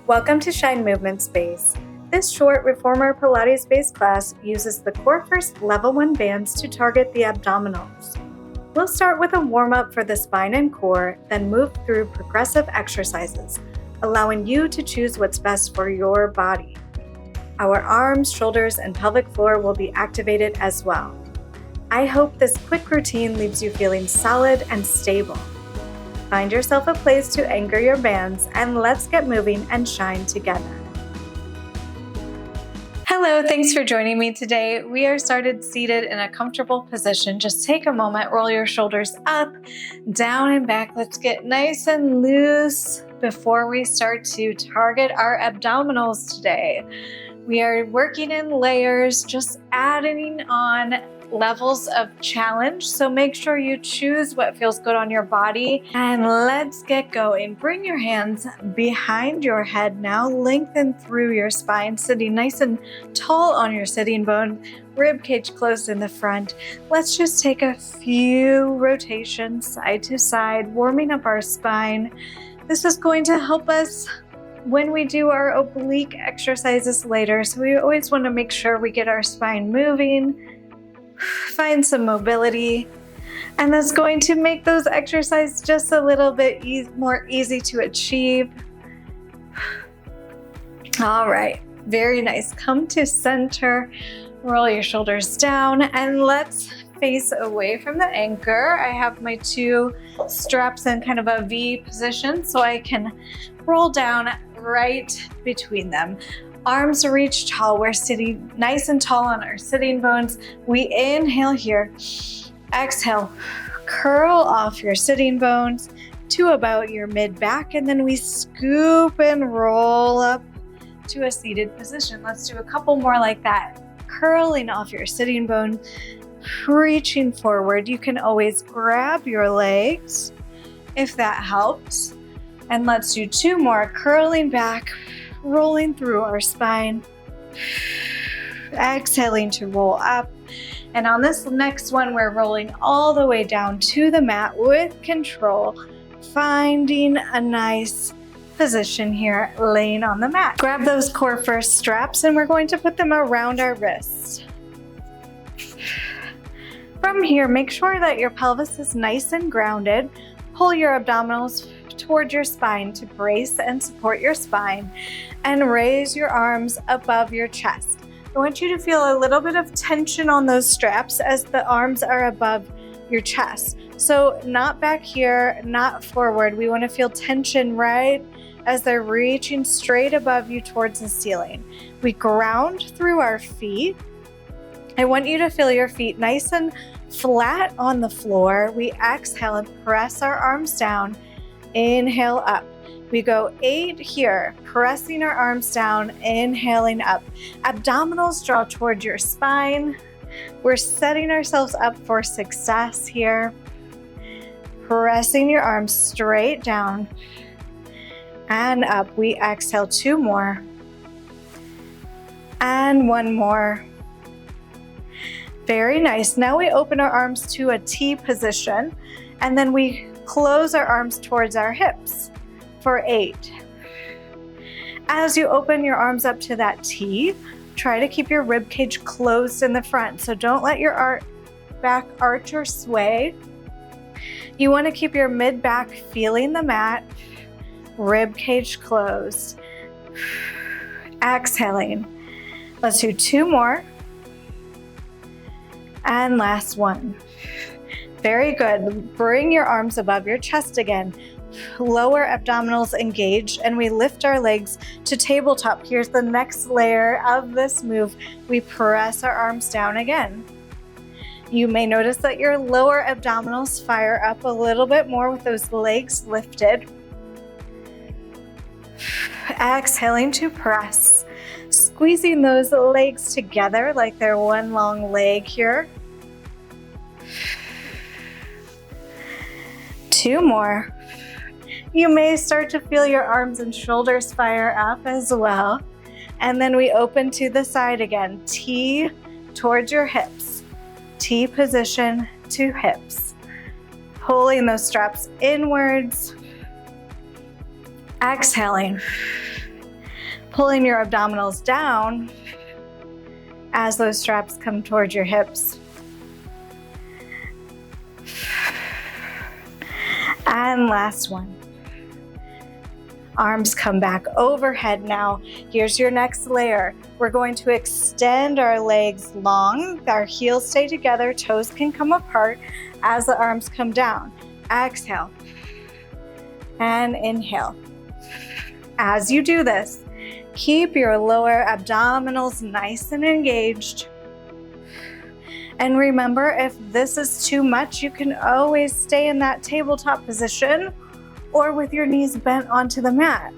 Welcome to Shine Movement Space. This short reformer Pilates-based class uses the Corefirst Level 1 bands to target the abdominals. We'll start with a warm-up for the spine and core, then move through progressive exercises, allowing you to choose what's best for your body. Our arms, shoulders, and pelvic floor will be activated as well. I hope this quick routine leaves you feeling solid and stable. Find yourself a place to anchor your bands, and let's get moving and shine together. Hello, thanks for joining me today. We are started seated in a comfortable position. Just take a moment, roll your shoulders up, down and back. Let's get nice and loose before we start to target our abdominals today. We are working in layers, just adding on levels of challenge. So make sure you choose what feels good on your body, and let's get going. Bring your hands behind your head now, lengthen through your spine, sitting nice and tall on your sitting bone, rib cage closed in the front. Let's just take a few rotations side to side, warming up our spine. This is going to help us when we do our oblique exercises later. So we always want to make sure we get our spine moving, find some mobility, and that's going to make those exercises just a little bit more easy to achieve. All right, very nice. Come to center, roll your shoulders down, and let's face away from the anchor. I have my two straps in kind of a V position so I can roll down right between them. Arms reach tall. We're sitting nice and tall on our sitting bones. We inhale here. Exhale, curl off your sitting bones to about your mid-back, and then we scoop and roll up to a seated position. Let's do a couple more like that. Curling off your sitting bone, reaching forward. You can always grab your legs if that helps. And let's do two more. Curling back, rolling through our spine, exhaling to roll up. And on this next one, we're rolling all the way down to the mat with control, finding a nice position here, laying on the mat. Grab those Corefirst straps, and we're going to put them around our wrists. From here, make sure that your pelvis is nice and grounded. Pull your abdominals toward your spine to brace and support your spine, and raise your arms above your chest. I want you to feel a little bit of tension on those straps as the arms are above your chest. So not back here, not forward. We want to feel tension right as they're reaching straight above you towards the ceiling. We ground through our feet. I want you to feel your feet nice and flat on the floor. We exhale and press our arms down. Inhale up. We go 8 here, pressing our arms down, inhaling up. Abdominals draw toward your spine. We're setting ourselves up for success here. Pressing your arms straight down and up. We exhale 2 more. And 1 more. Very nice. Now we open our arms to a T position, and then we close our arms towards our hips for 8. As you open your arms up to that T, try to keep your rib cage closed in the front. So don't let your back arch or sway. You want to keep your mid-back feeling the mat, rib cage closed. Exhaling. Let's do 2 more. And last one. Very good. Bring your arms above your chest again. Lower abdominals engaged, and we lift our legs to tabletop. Here's the next layer of this move. We press our arms down again. You may notice that your lower abdominals fire up a little bit more with those legs lifted. Exhaling to press. Squeezing those legs together like they're one long leg here. 2 more. You may start to feel your arms and shoulders fire up as well. And then we open to the side again. T towards your hips. T position to hips. Pulling those straps inwards. Exhaling. pulling your abdominals down as those straps come towards your hips. And last one. Arms come back overhead now. Here's your next layer. We're going to extend our legs long. Our heels stay together, toes can come apart as the arms come down. Exhale and inhale. As you do this, keep your lower abdominals nice and engaged. And remember, if this is too much, you can always stay in that tabletop position or with your knees bent onto the mat.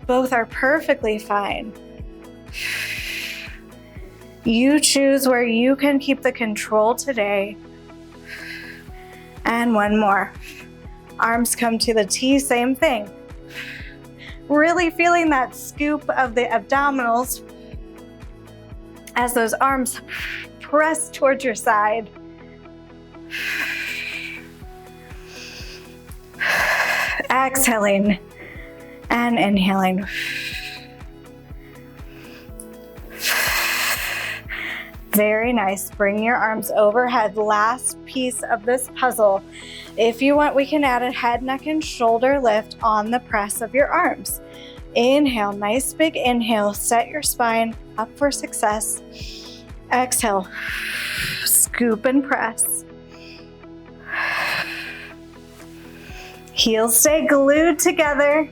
Both are perfectly fine. You choose where you can keep the control today. And one more. Arms come to the T, same thing. Really feeling that scoop of the abdominals as those arms press towards your side. Exhaling and inhaling. Very nice. Bring your arms overhead. Last piece of this puzzle. If you want, we can add a head, neck, and shoulder lift on the press of your arms. Inhale, nice big inhale. Set your spine up for success. Exhale, scoop and press. Heels stay glued together.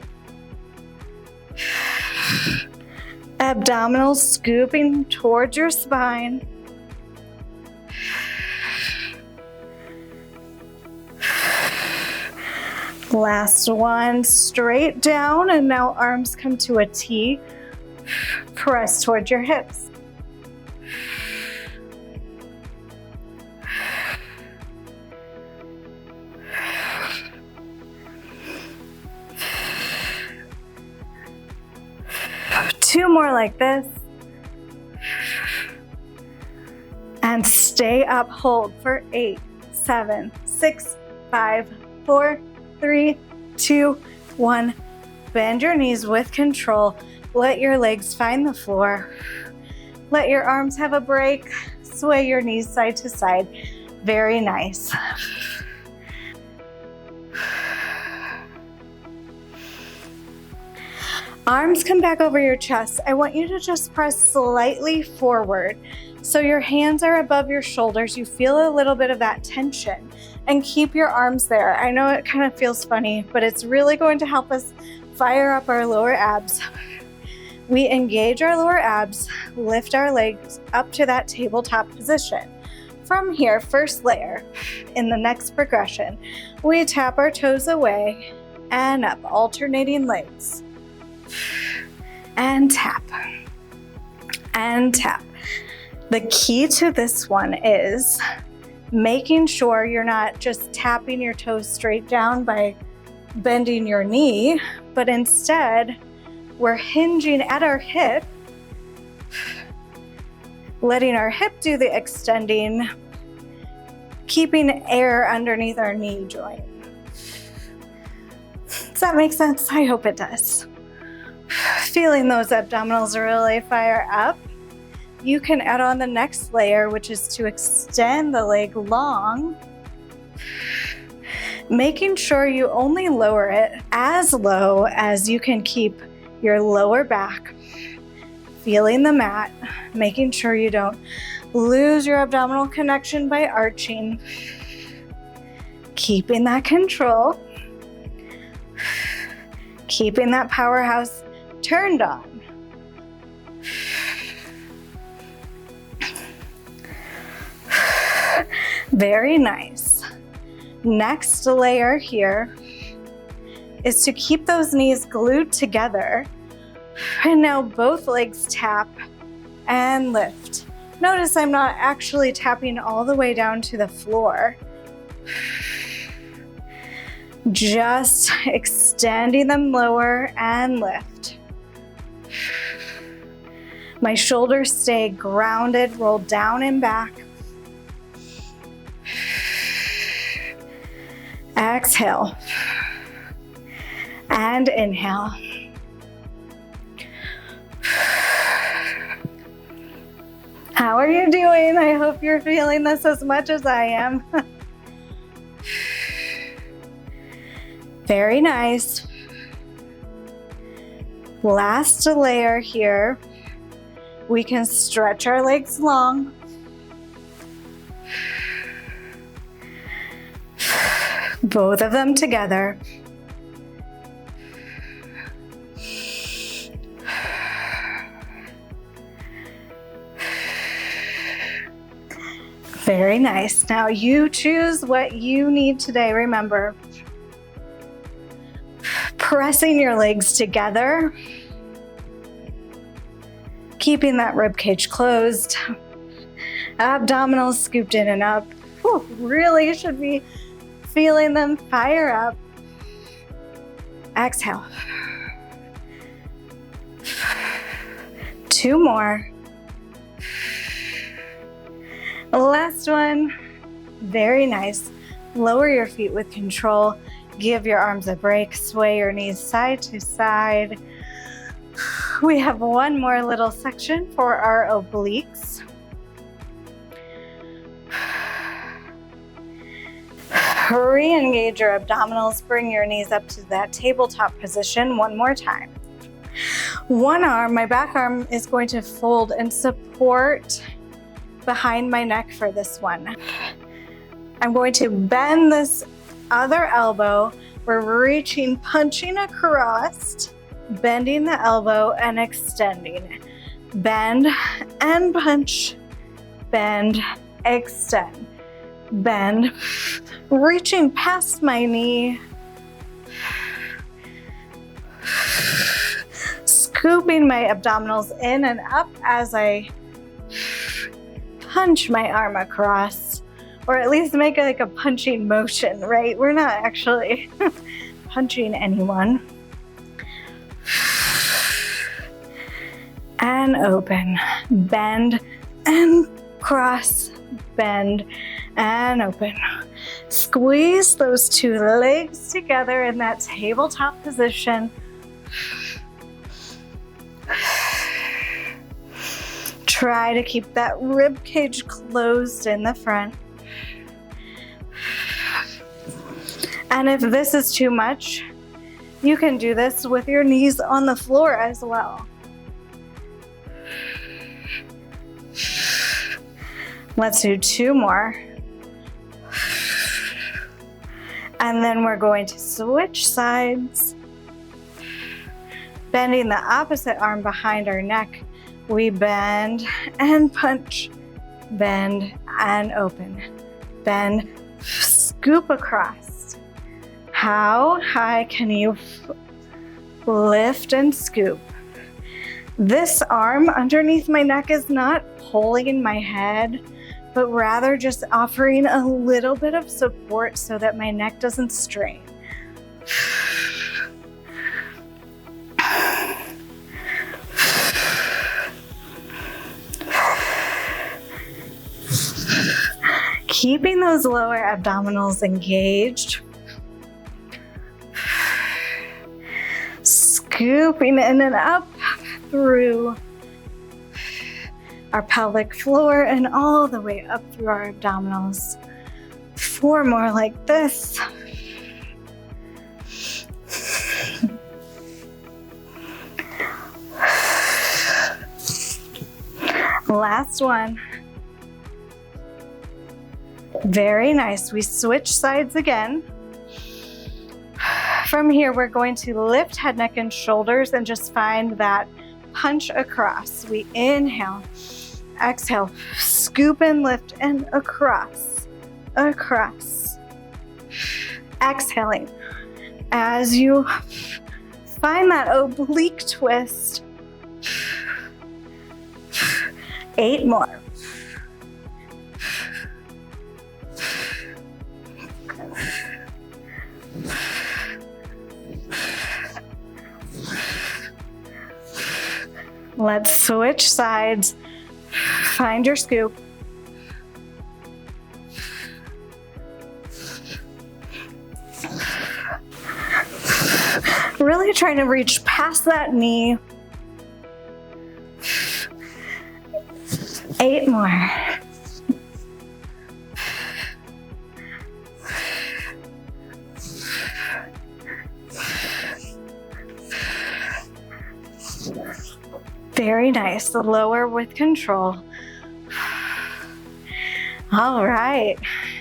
Abdominals scooping towards your spine. Last one, straight down, and now arms come to a T. Press towards your hips. Two more like this. And stay up, hold for 8, 7, 6, 5, 4, 3, 2, 1. Bend your knees with control. Let your legs find the floor. Let your arms have a break. Sway your knees side to side. Very nice. Arms come back over your chest. I want you to just press slightly forward. So your hands are above your shoulders. You feel a little bit of that tension and keep your arms there. I know it kind of feels funny, but it's really going to help us fire up our lower abs. We engage our lower abs, lift our legs up to that tabletop position. From here, first layer, in the next progression, we tap our toes away and up, alternating legs. And tap, and tap. The key to this one is making sure you're not just tapping your toes straight down by bending your knee, but instead we're hinging at our hip, letting our hip do the extending, keeping air underneath our knee joint. Does that make sense? I hope it does. Feeling those abdominals really fire up. You can add on the next layer, which is to extend the leg long, making sure you only lower it as low as you can keep your lower back, feeling the mat, making sure you don't lose your abdominal connection by arching, keeping that control, keeping that powerhouse turned on. Very nice. Next layer here is to keep those knees glued together. And now both legs tap and lift. Notice I'm not actually tapping all the way down to the floor. Just extending them lower and lift. My shoulders stay grounded, roll down and back. Exhale and inhale. How are you doing? I hope you're feeling this as much as I am. Very nice. Last layer here. We can stretch our legs long. Both of them together. Very nice. Now you choose what you need today. Remember, pressing your legs together, keeping that rib cage closed, abdominals scooped in and up. Whew, really should be feeling them fire up. Exhale. 2 more. Last one. Very nice. Lower your feet with control. Give your arms a break. Sway your knees side to side. We have one more little section for our obliques. Re-engage your abdominals. Bring your knees up to that tabletop position one more time. One arm, my back arm, is going to fold and support behind my neck for this one. I'm going to bend this other elbow. We're reaching, punching across, bending the elbow and extending. Bend and punch, bend, extend, bend, reaching past my knee, scooping my abdominals in and up as I punch my arm across, or at least make like a punching motion, right? We're not actually punching anyone. And open, bend and cross, bend and open. Squeeze those 2 legs together in that tabletop position. Try to keep that rib cage closed in the front. And if this is too much, you can do this with your knees on the floor as well. Let's do 2 more. And then we're going to switch sides. Bending the opposite arm behind our neck. We bend and punch, bend and open, bend, scoop across. How high can you lift and scoop? This arm underneath my neck is not pulling my head, but rather just offering a little bit of support so that my neck doesn't strain. Keeping those lower abdominals engaged. Scooping in and up through our pelvic floor and all the way up through our abdominals. 4 more like this. Last one. Very nice. We switch sides again. From here, we're going to lift head, neck, and shoulders and just find that punch across. We inhale, exhale, scoop and lift and across, across. Exhaling. As you find that oblique twist. 8 more. Let's switch sides. Find your scoop. Really trying to reach past that knee. 8 more. Very nice. Lower with control. All right.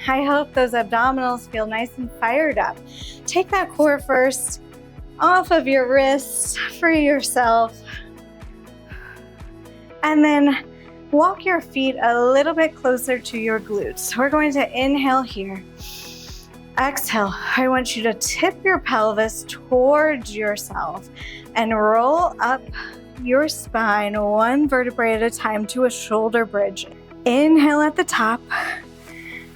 I hope those abdominals feel nice and fired up. Take that core first off of your wrists, free yourself. And then walk your feet a little bit closer to your glutes. We're going to inhale here. Exhale. I want you to tip your pelvis towards yourself and roll up your spine 1 vertebrae at a time to a shoulder bridge. Inhale at the top,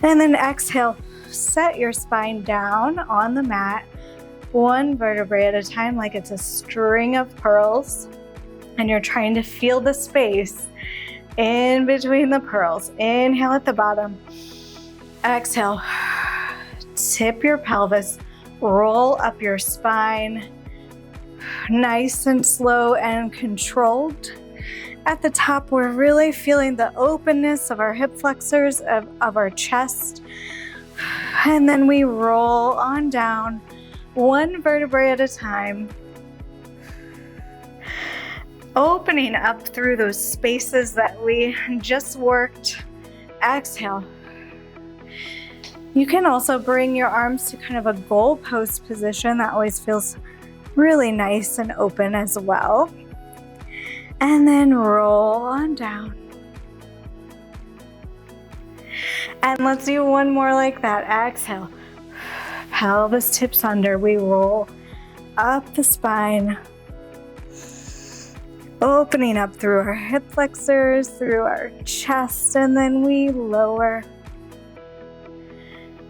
and then exhale. Set your spine down on the mat 1 vertebrae at a time, like it's a string of pearls, and you're trying to feel the space in between the pearls. Inhale at the bottom. Exhale. Tip your pelvis, roll up your spine, nice and slow and controlled. At the top, we're really feeling the openness of our hip flexors, of our chest. And then we roll on down 1 vertebrae at a time, opening up through those spaces that we just worked. Exhale. You can also bring your arms to kind of a goal post position. That always feels really nice and open as well. And then roll on down. And let's do 1 more like that. Exhale. Pelvis tips under. We roll up the spine, opening up through our hip flexors, through our chest, and then we lower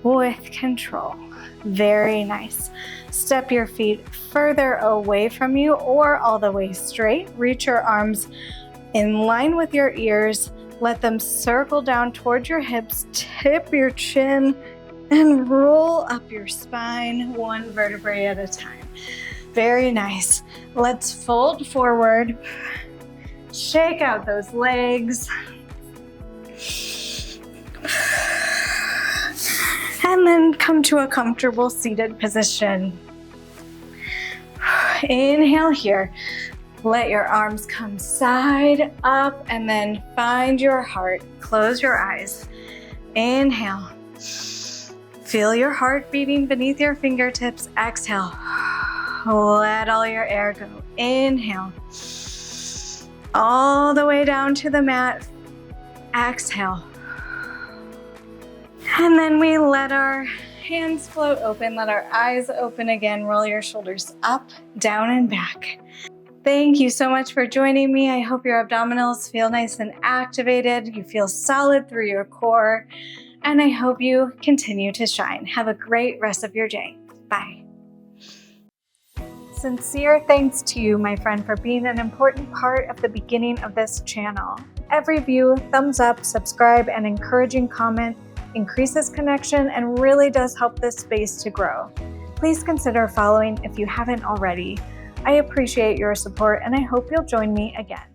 with control. Very nice. Step your feet further away from you or all the way straight. Reach your arms in line with your ears. Let them circle down towards your hips. Tip your chin and roll up your spine 1 vertebrae at a time. Very nice. Let's fold forward. Shake out those legs. And then come to a comfortable seated position. Inhale here. Let your arms come side up and then find your heart. Close your eyes. Inhale. Feel your heart beating beneath your fingertips. Exhale. Let all your air go. Inhale. All the way down to the mat. Exhale. And then we let our hands float open, let our eyes open again, roll your shoulders up, down, and back. Thank you so much for joining me. I hope your abdominals feel nice and activated. You feel solid through your core, and I hope you continue to shine. Have a great rest of your day. Bye. Sincere thanks to you, my friend, for being an important part of the beginning of this channel. Every view, thumbs up, subscribe, and encouraging comment increases connection and really does help this space to grow. Please consider following if you haven't already. I appreciate your support and I hope you'll join me again.